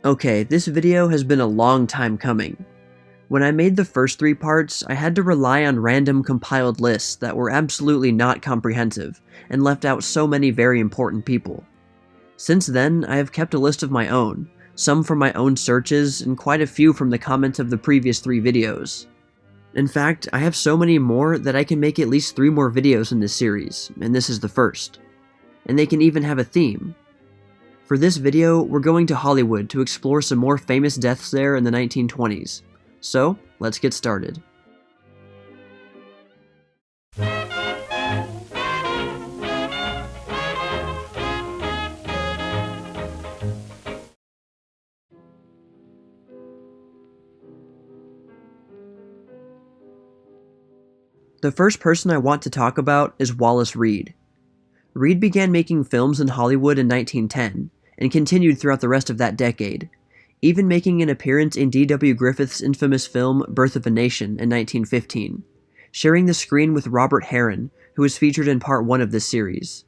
Okay, this video has been a long time coming. When I made the first 3 parts, I had to rely on random compiled lists that were absolutely not comprehensive, and left out so many very important people. Since then, I have kept a list of my own, some from my own searches, and quite a few from the comments of the previous 3 videos. In fact, I have so many more that I can make at least 3 more videos in this series, and this is the first. And they can even have a theme. For this video, we're going to Hollywood to explore some more famous deaths there in the 1920s. So, let's get started. The first person I want to talk about is Wallace Reid. Reid began making films in Hollywood in 1910, and continued throughout the rest of that decade, even making an appearance in D.W. Griffith's infamous film Birth of a Nation in 1915, sharing the screen with Robert Harron, who was featured in part 1 of this series.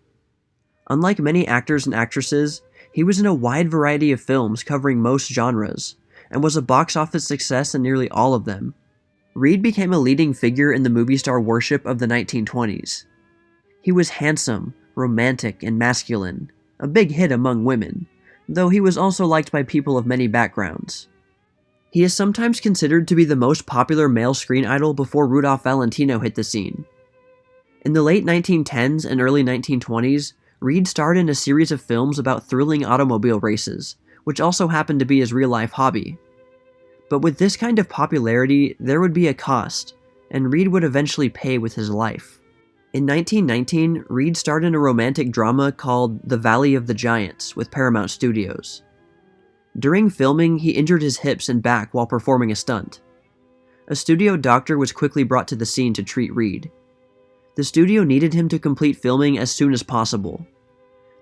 Unlike many actors and actresses, he was in a wide variety of films covering most genres, and was a box office success in nearly all of them. Reid became a leading figure in the movie star worship of the 1920s. He was handsome, romantic, and masculine, a big hit among women, though he was also liked by people of many backgrounds. He is sometimes considered to be the most popular male screen idol before Rudolph Valentino hit the scene. In the late 1910s and early 1920s, Reid starred in a series of films about thrilling automobile races, which also happened to be his real-life hobby. But with this kind of popularity, there would be a cost, and Reid would eventually pay with his life. In 1919, Reid starred in a romantic drama called The Valley of the Giants with Paramount Studios. During filming, he injured his hips and back while performing a stunt. A studio doctor was quickly brought to the scene to treat Reid. The studio needed him to complete filming as soon as possible.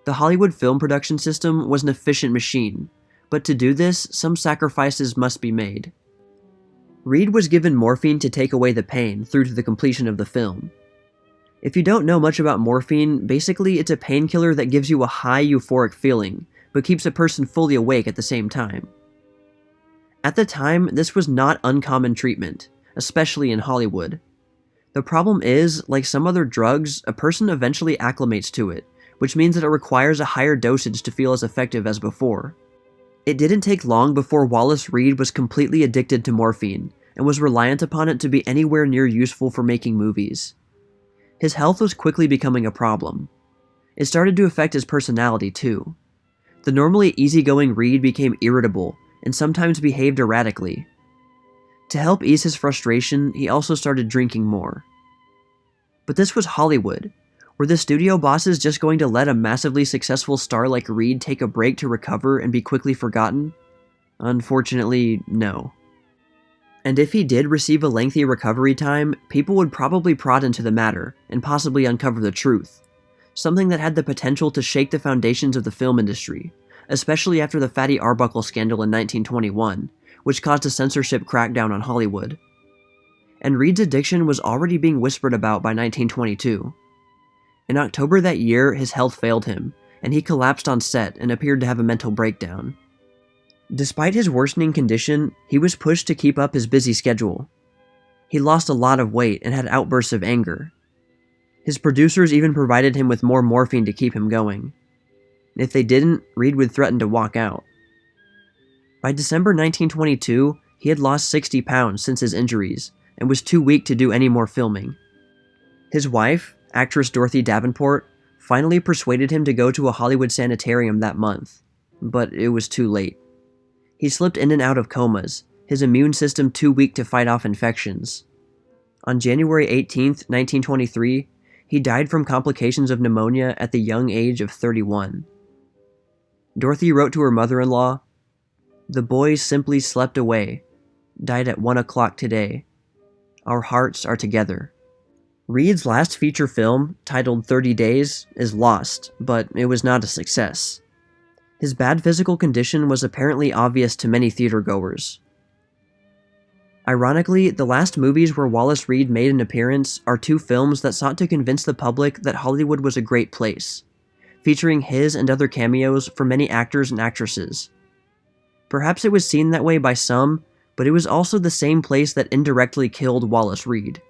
The Hollywood film production system was an efficient machine, but to do this, some sacrifices must be made. Reid was given morphine to take away the pain through to the completion of the film. If you don't know much about morphine, basically it's a painkiller that gives you a high euphoric feeling, but keeps a person fully awake at the same time. At the time, this was not uncommon treatment, especially in Hollywood. The problem is, like some other drugs, a person eventually acclimates to it, which means that it requires a higher dosage to feel as effective as before. It didn't take long before Wallace Reid was completely addicted to morphine, and was reliant upon it to be anywhere near useful for making movies. His health was quickly becoming a problem. It started to affect his personality too. The normally easygoing Reid became irritable, and sometimes behaved erratically. To help ease his frustration, he also started drinking more. But this was Hollywood. Were the studio bosses just going to let a massively successful star like Reid take a break to recover and be quickly forgotten? Unfortunately, no. And if he did receive a lengthy recovery time, people would probably prod into the matter, and possibly uncover the truth. Something that had the potential to shake the foundations of the film industry, especially after the Fatty Arbuckle scandal in 1921, which caused a censorship crackdown on Hollywood. And Reid's addiction was already being whispered about by 1922. In October that year, his health failed him, and he collapsed on set and appeared to have a mental breakdown. Despite his worsening condition, he was pushed to keep up his busy schedule. He lost a lot of weight and had outbursts of anger. His producers even provided him with more morphine to keep him going. If they didn't, Reid would threaten to walk out. By December 1922, he had lost 60 pounds since his injuries, and was too weak to do any more filming. His wife, actress Dorothy Davenport, finally persuaded him to go to a Hollywood sanitarium that month, but it was too late. He slipped in and out of comas, his immune system too weak to fight off infections. On January 18, 1923, he died from complications of pneumonia at the young age of 31. Dorothy wrote to her mother-in-law, "The boys simply slept away, died at 1 o'clock today. Our hearts are together." Reid's last feature film, titled 30 Days, is lost, but it was not a success. His bad physical condition was apparently obvious to many theatergoers. Ironically, the last movies where Wallace Reid made an appearance are 2 films that sought to convince the public that Hollywood was a great place, featuring his and other cameos from many actors and actresses. Perhaps it was seen that way by some, but it was also the same place that indirectly killed Wallace Reid.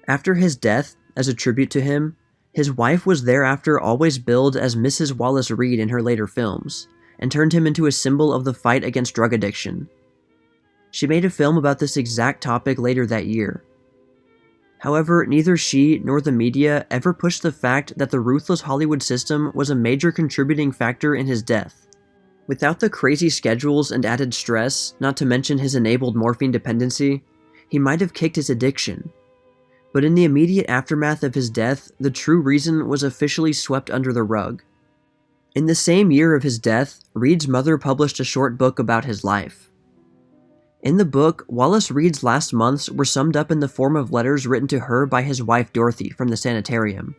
After his death, as a tribute to him, his wife was thereafter always billed as Mrs. Wallace Reid in her later films, and turned him into a symbol of the fight against drug addiction. She made a film about this exact topic later that year. However, neither she nor the media ever pushed the fact that the ruthless Hollywood system was a major contributing factor in his death. Without the crazy schedules and added stress, not to mention his enabled morphine dependency, he might have kicked his addiction. But in the immediate aftermath of his death, the true reason was officially swept under the rug. In the same year of his death, Reid's mother published a short book about his life. In the book, Wallace Reid's last months were summed up in the form of letters written to her by his wife Dorothy from the sanitarium.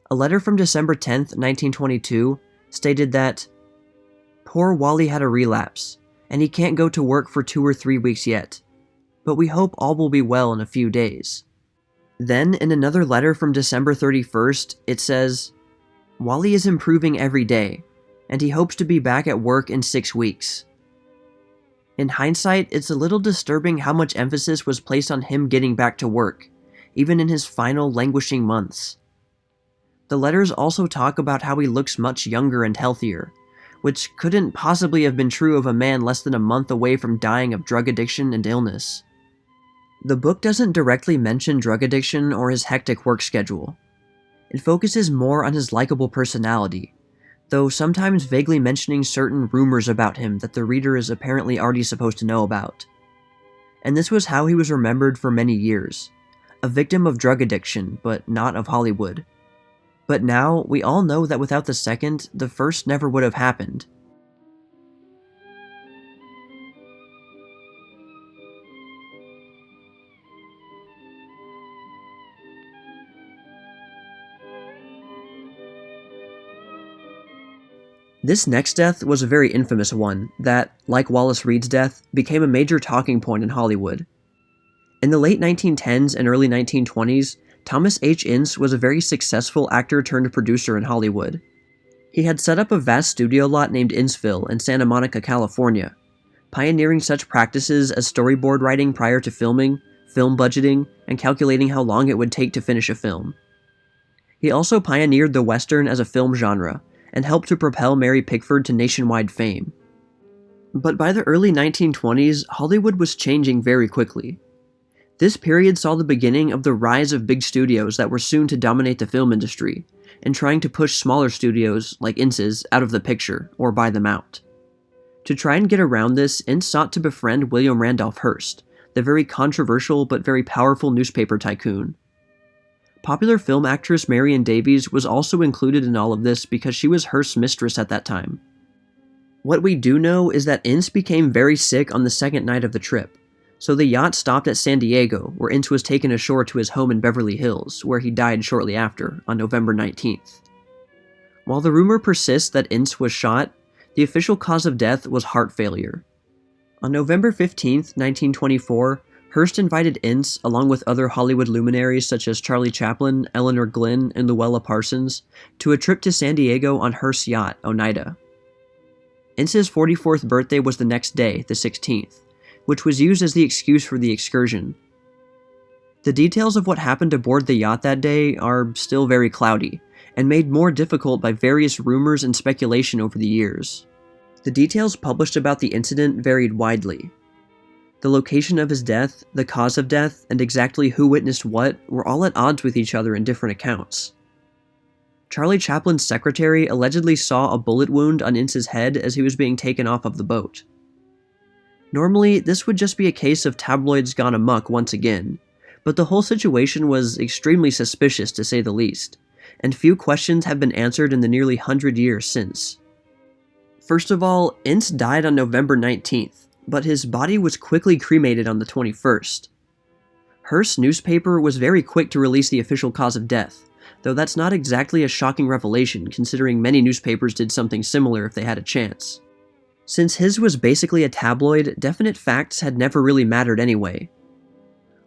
A letter from December 10th, 1922, stated that, "Poor Wally had a relapse, and he can't go to work for 2 or 3 weeks yet, but we hope all will be well in a few days." Then, in another letter from December 31st, it says, "Wally is improving every day, and he hopes to be back at work in 6 weeks." In hindsight, it's a little disturbing how much emphasis was placed on him getting back to work, even in his final languishing months. The letters also talk about how he looks much younger and healthier, which couldn't possibly have been true of a man less than a month away from dying of drug addiction and illness. The book doesn't directly mention drug addiction or his hectic work schedule. It focuses more on his likable personality, though sometimes vaguely mentioning certain rumors about him that the reader is apparently already supposed to know about. And this was how he was remembered for many years, a victim of drug addiction, but not of Hollywood. But now, we all know that without the second, the first never would have happened. This next death was a very infamous one that, like Wallace Reid's death, became a major talking point in Hollywood. In the late 1910s and early 1920s, Thomas H. Ince was a very successful actor-turned-producer in Hollywood. He had set up a vast studio lot named Inceville in Santa Monica, California, pioneering such practices as storyboard writing prior to filming, film budgeting, and calculating how long it would take to finish a film. He also pioneered the Western as a film genre, and helped to propel Mary Pickford to nationwide fame. But by the early 1920s, Hollywood was changing very quickly. This period saw the beginning of the rise of big studios that were soon to dominate the film industry, and trying to push smaller studios, like Ince's, out of the picture, or buy them out. To try and get around this, Ince sought to befriend William Randolph Hearst, the very controversial but very powerful newspaper tycoon. Popular film actress Marion Davies was also included in all of this because she was Hearst's mistress at that time. What we do know is that Ince became very sick on the second night of the trip, so the yacht stopped at San Diego, where Ince was taken ashore to his home in Beverly Hills, where he died shortly after, on November 19th. While the rumor persists that Ince was shot, the official cause of death was heart failure. On November 15th, 1924, Hearst invited Ince, along with other Hollywood luminaries such as Charlie Chaplin, Eleanor Glynn, and Luella Parsons, to a trip to San Diego on Hearst's yacht, Oneida. Ince's 44th birthday was the next day, the 16th, which was used as the excuse for the excursion. The details of what happened aboard the yacht that day are still very cloudy, and made more difficult by various rumors and speculation over the years. The details published about the incident varied widely. The location of his death, the cause of death, and exactly who witnessed what were all at odds with each other in different accounts. Charlie Chaplin's secretary allegedly saw a bullet wound on Ince's head as he was being taken off of the boat. Normally, this would just be a case of tabloids gone amok once again, but the whole situation was extremely suspicious to say the least, and few questions have been answered in the nearly 100 years since. First of all, Ince died on November 19th, but his body was quickly cremated on the 21st. Hearst's newspaper was very quick to release the official cause of death, though that's not exactly a shocking revelation considering many newspapers did something similar if they had a chance. Since his was basically a tabloid, definite facts had never really mattered anyway.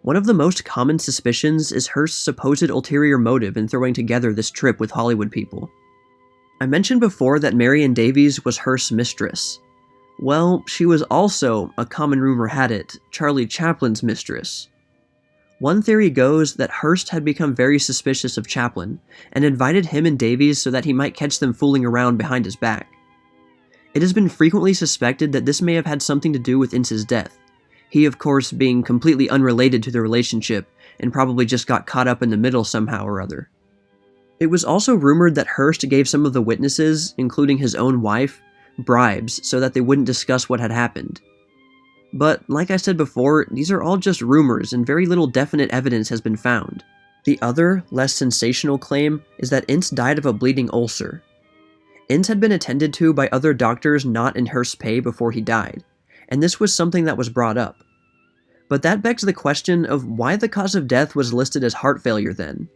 One of the most common suspicions is Hearst's supposed ulterior motive in throwing together this trip with Hollywood people. I mentioned before that Marion Davies was Hearst's mistress. Well, she was also, a common rumor had it, Charlie Chaplin's mistress. One theory goes that Hearst had become very suspicious of Chaplin and invited him and Davies so that he might catch them fooling around behind his back. It has been frequently suspected that this may have had something to do with Ince's death, he of course being completely unrelated to the relationship and probably just got caught up in the middle somehow or other. It was also rumored that Hearst gave some of the witnesses, including his own wife, bribes so that they wouldn't discuss what had happened. But, like I said before, these are all just rumors and very little definite evidence has been found. The other, less sensational claim is that Ince died of a bleeding ulcer. Ince had been attended to by other doctors not in Hearst's pay before he died, and this was something that was brought up. But that begs the question of why the cause of death was listed as heart failure then.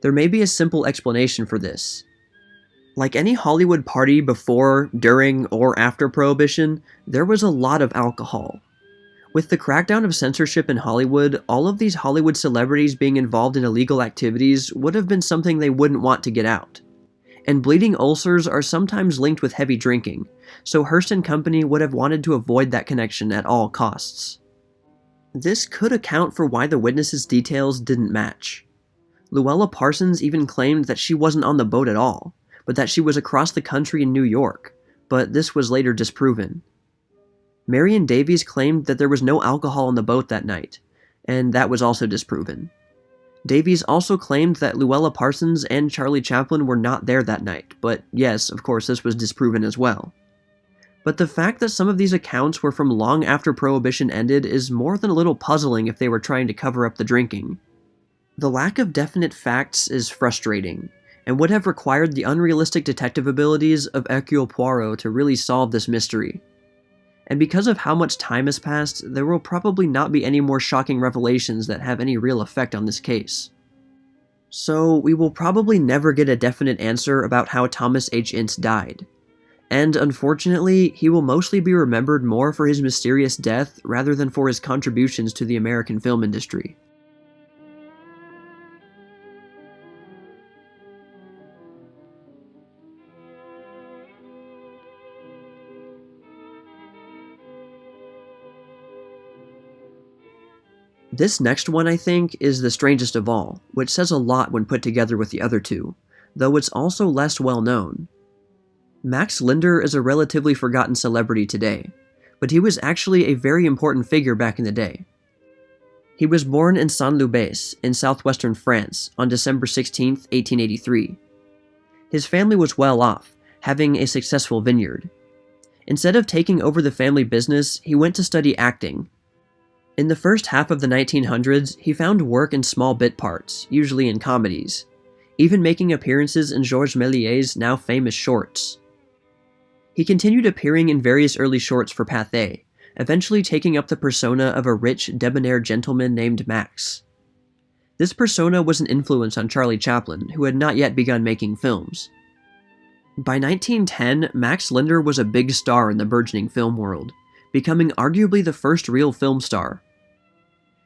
There may be a simple explanation for this. Like any Hollywood party before, during, or after Prohibition, there was a lot of alcohol. With the crackdown of censorship in Hollywood, all of these Hollywood celebrities being involved in illegal activities would have been something they wouldn't want to get out. And bleeding ulcers are sometimes linked with heavy drinking, so Hearst and company would have wanted to avoid that connection at all costs. This could account for why the witnesses' details didn't match. Luella Parsons even claimed that she wasn't on the boat at all, but that she was across the country in New York, but this was later disproven. Marion Davies claimed that there was no alcohol on the boat that night, and that was also disproven. Davies also claimed that Luella Parsons and Charlie Chaplin were not there that night, but yes, of course, this was disproven as well. But the fact that some of these accounts were from long after Prohibition ended is more than a little puzzling if they were trying to cover up the drinking. The lack of definite facts is frustrating, and would have required the unrealistic detective abilities of Hercule Poirot to really solve this mystery. And because of how much time has passed, there will probably not be any more shocking revelations that have any real effect on this case. So, we will probably never get a definite answer about how Thomas H. Ince died. And unfortunately, he will mostly be remembered more for his mysterious death rather than for his contributions to the American film industry. This next one, I think, is the strangest of all, which says a lot when put together with the other two, though it's also less well known. Max Linder is a relatively forgotten celebrity today, but he was actually a very important figure back in the day. He was born in Saint-Loubès, in southwestern France, on December 16, 1883. His family was well off, having a successful vineyard. Instead of taking over the family business, he went to study acting. In the first half of the 1900s, he found work in small bit parts, usually in comedies, even making appearances in Georges Méliès's now famous shorts. He continued appearing in various early shorts for Pathé, eventually taking up the persona of a rich, debonair gentleman named Max. This persona was an influence on Charlie Chaplin, who had not yet begun making films. By 1910, Max Linder was a big star in the burgeoning film world, becoming arguably the first real film star.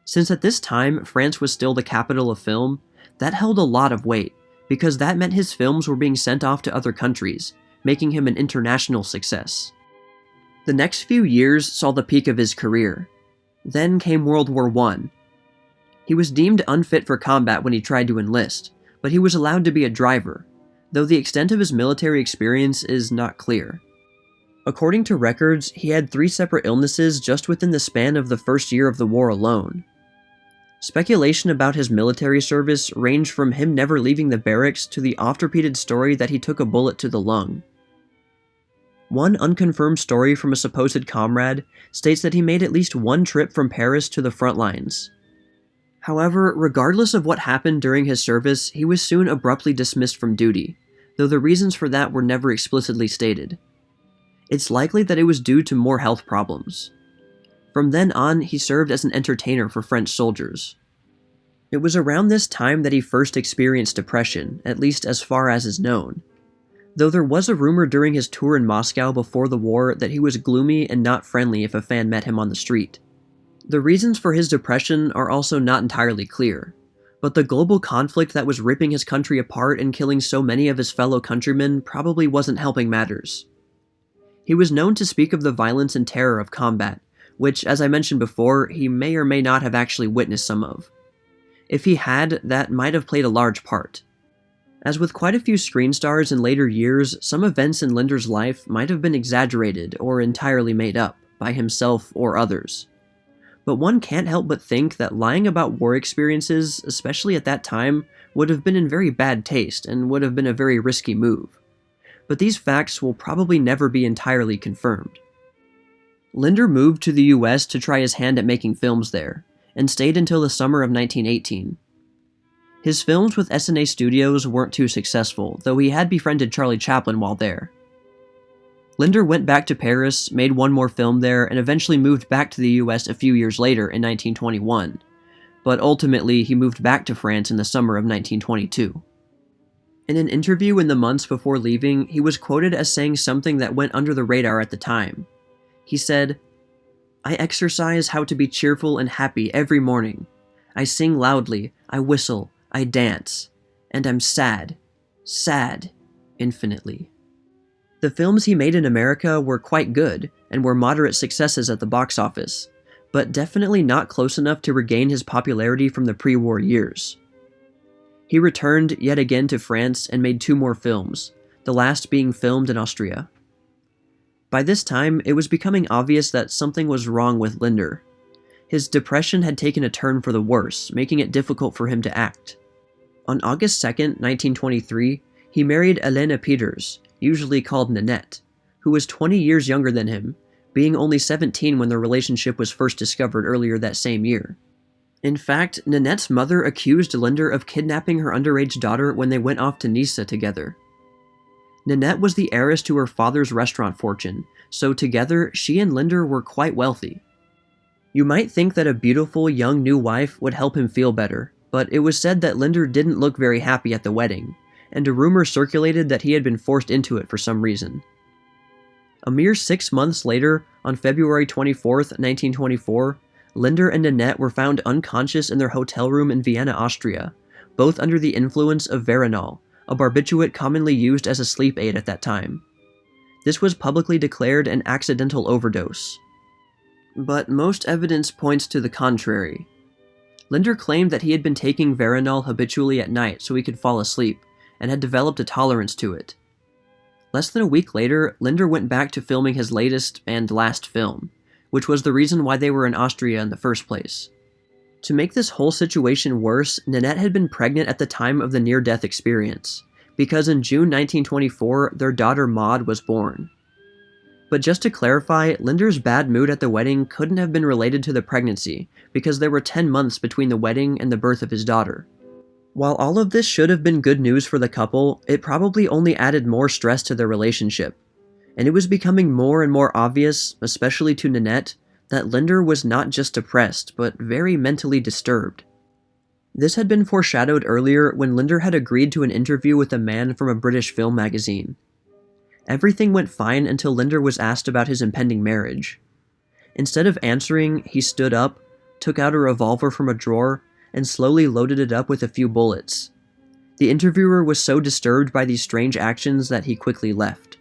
Since at this time, France was still the capital of film, that held a lot of weight, because that meant his films were being sent off to other countries, making him an international success. The next few years saw the peak of his career. Then came World War I. He was deemed unfit for combat when he tried to enlist, but he was allowed to be a driver, though the extent of his military experience is not clear. According to records, he had 3 separate illnesses just within the span of the first year of the war alone. Speculation about his military service ranged from him never leaving the barracks to the oft-repeated story that he took a bullet to the lung. One unconfirmed story from a supposed comrade states that he made at least one trip from Paris to the front lines. However, regardless of what happened during his service, he was soon abruptly dismissed from duty, though the reasons for that were never explicitly stated. It's likely that it was due to more health problems. From then on, he served as an entertainer for French soldiers. It was around this time that he first experienced depression, at least as far as is known. Though there was a rumor during his tour in Moscow before the war that he was gloomy and not friendly if a fan met him on the street. The reasons for his depression are also not entirely clear, but the global conflict that was ripping his country apart and killing so many of his fellow countrymen probably wasn't helping matters. He was known to speak of the violence and terror of combat, which, as I mentioned before, he may or may not have actually witnessed some of. If he had, that might have played a large part. As with quite a few screen stars in later years, some events in Linder's life might have been exaggerated or entirely made up, by himself or others. But one can't help but think that lying about war experiences, especially at that time, would have been in very bad taste and would have been a very risky move. But these facts will probably never be entirely confirmed. Linder moved to the US to try his hand at making films there, and stayed until the summer of 1918. His films with S&A Studios weren't too successful, though he had befriended Charlie Chaplin while there. Linder went back to Paris, made one more film there, and eventually moved back to the US a few years later in 1921, but ultimately he moved back to France in the summer of 1922. In an interview in the months before leaving, he was quoted as saying something that went under the radar at the time. He said, "I exercise how to be cheerful and happy every morning. I sing loudly, I whistle, I dance, and I'm sad, infinitely." The films he made in America were quite good, and were moderate successes at the box office, but definitely not close enough to regain his popularity from the pre-war years. He returned yet again to France and made 2 more films, the last being filmed in Austria. By this time, it was becoming obvious that something was wrong with Linder. His depression had taken a turn for the worse, making it difficult for him to act. On August 2nd, 1923, he married Elena Peters, usually called Nanette, who was 20 years younger than him, being only 17 when their relationship was first discovered earlier that same year. In fact, Nanette's mother accused Linder of kidnapping her underage daughter when they went off to Nice together. Nanette was the heiress to her father's restaurant fortune, so together she and Linder were quite wealthy. You might think that a beautiful young new wife would help him feel better, but it was said that Linder didn't look very happy at the wedding, and a rumor circulated that he had been forced into it for some reason. A mere 6 months later, on February 24, 1924, Linder and Nanette were found unconscious in their hotel room in Vienna, Austria, both under the influence of Veronal, a barbiturate commonly used as a sleep aid at that time. This was publicly declared an accidental overdose. But most evidence points to the contrary. Linder claimed that he had been taking Veronal habitually at night so he could fall asleep, and had developed a tolerance to it. Less than a week later, Linder went back to filming his latest and last film, which was the reason why they were in Austria in the first place. To make this whole situation worse, Nanette had been pregnant at the time of the near-death experience, because in June 1924, their daughter Maud was born. But just to clarify, Linder's bad mood at the wedding couldn't have been related to the pregnancy, because there were 10 months between the wedding and the birth of his daughter. While all of this should have been good news for the couple, it probably only added more stress to their relationship, and it was becoming more and more obvious, especially to Nanette, that Linder was not just depressed, but very mentally disturbed. This had been foreshadowed earlier when Linder had agreed to an interview with a man from a British film magazine. Everything went fine until Linder was asked about his impending marriage. Instead of answering, he stood up, took out a revolver from a drawer, and slowly loaded it up with a few bullets. The interviewer was so disturbed by these strange actions that he quickly left.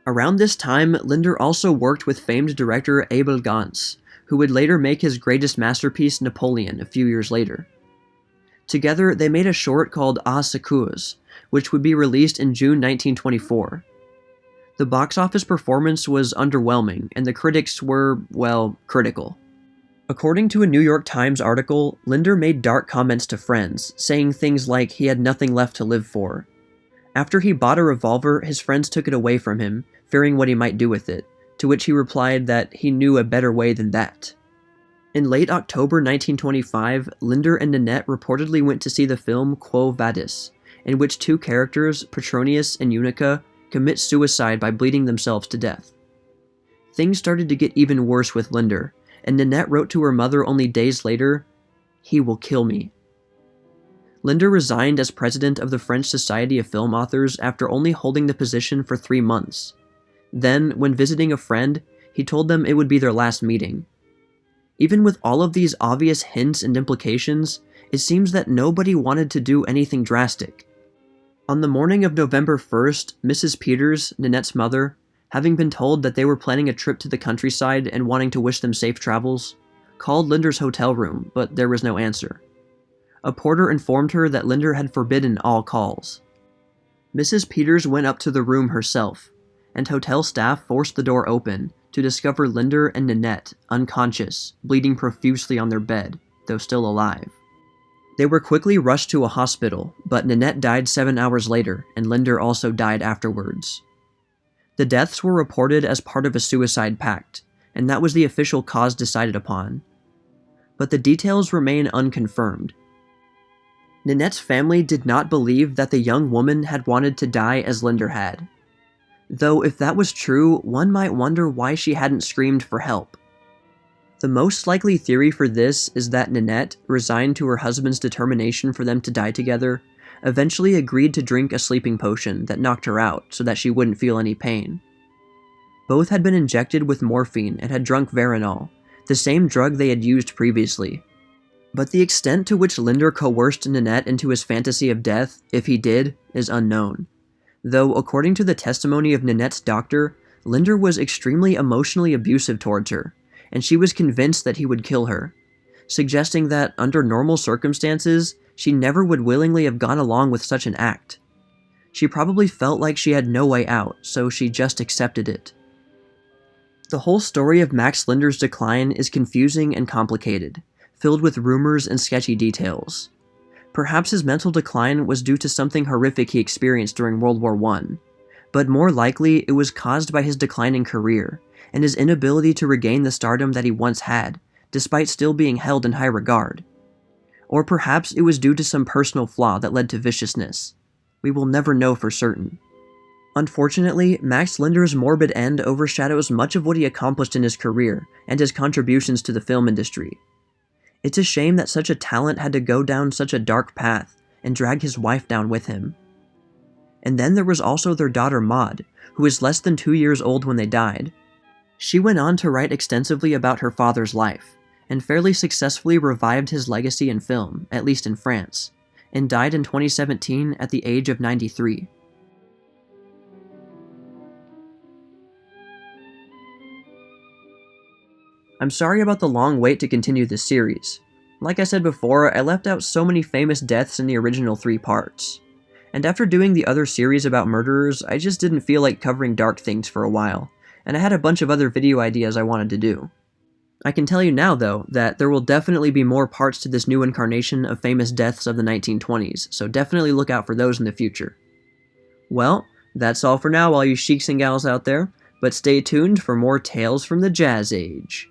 Around this time, Linder also worked with famed director Abel Gance, who would later make his greatest masterpiece Napoleon a few years later. Together, they made a short called À Secours, which would be released in June 1924. The box office performance was underwhelming, and the critics were, well, critical. According to a New York Times article, Linder made dark comments to friends, saying things like he had nothing left to live for. After he bought a revolver, his friends took it away from him, fearing what he might do with it, to which he replied that he knew a better way than that. In late October 1925, Linder and Nanette reportedly went to see the film Quo Vadis, in which 2 characters, Petronius and Unica, commit suicide by bleeding themselves to death. Things started to get even worse with Linder, and Nanette wrote to her mother only days later, "He will kill me." Linder resigned as president of the French Society of Film Authors after only holding the position for 3 months. Then, when visiting a friend, he told them it would be their last meeting. Even with all of these obvious hints and implications, it seems that nobody wanted to do anything drastic. On the morning of November 1st, Mrs. Peters, Nanette's mother, having been told that they were planning a trip to the countryside and wanting to wish them safe travels, called Linder's hotel room, but there was no answer. A porter informed her that Linder had forbidden all calls. Mrs. Peters went up to the room herself, and hotel staff forced the door open to discover Linder and Nanette unconscious, bleeding profusely on their bed, though still alive. They were quickly rushed to a hospital, but Nanette died 7 hours later, and Linder also died afterwards. The deaths were reported as part of a suicide pact, and that was the official cause decided upon. But the details remain unconfirmed. Nanette's family did not believe that the young woman had wanted to die as Linder had. Though if that was true, one might wonder why she hadn't screamed for help. The most likely theory for this is that Nanette, resigned to her husband's determination for them to die together, eventually agreed to drink a sleeping potion that knocked her out so that she wouldn't feel any pain. Both had been injected with morphine and had drunk Veronal, the same drug they had used previously. But the extent to which Linder coerced Nanette into his fantasy of death, if he did, is unknown. Though, according to the testimony of Nanette's doctor, Linder was extremely emotionally abusive towards her, and she was convinced that he would kill her, suggesting that, under normal circumstances, she never would willingly have gone along with such an act. She probably felt like she had no way out, so she just accepted it. The whole story of Max Linder's decline is confusing and complicated, filled with rumors and sketchy details. Perhaps his mental decline was due to something horrific he experienced during World War I, but more likely it was caused by his declining career and his inability to regain the stardom that he once had, despite still being held in high regard. Or perhaps it was due to some personal flaw that led to viciousness. We will never know for certain. Unfortunately, Max Linder's morbid end overshadows much of what he accomplished in his career and his contributions to the film industry. It's a shame that such a talent had to go down such a dark path and drag his wife down with him. And then there was also their daughter Maud, who was less than 2 years old when they died. She went on to write extensively about her father's life, and fairly successfully revived his legacy in film, at least in France, and died in 2017 at the age of 93. I'm sorry about the long wait to continue this series. Like I said before, I left out so many famous deaths in the original 3 parts. And after doing the other series about murderers, I just didn't feel like covering dark things for a while, and I had a bunch of other video ideas I wanted to do. I can tell you now, though, that there will definitely be more parts to this new incarnation of famous deaths of the 1920s, so definitely look out for those in the future. Well, that's all for now, all you sheiks and gals out there, but stay tuned for more tales from the Jazz Age.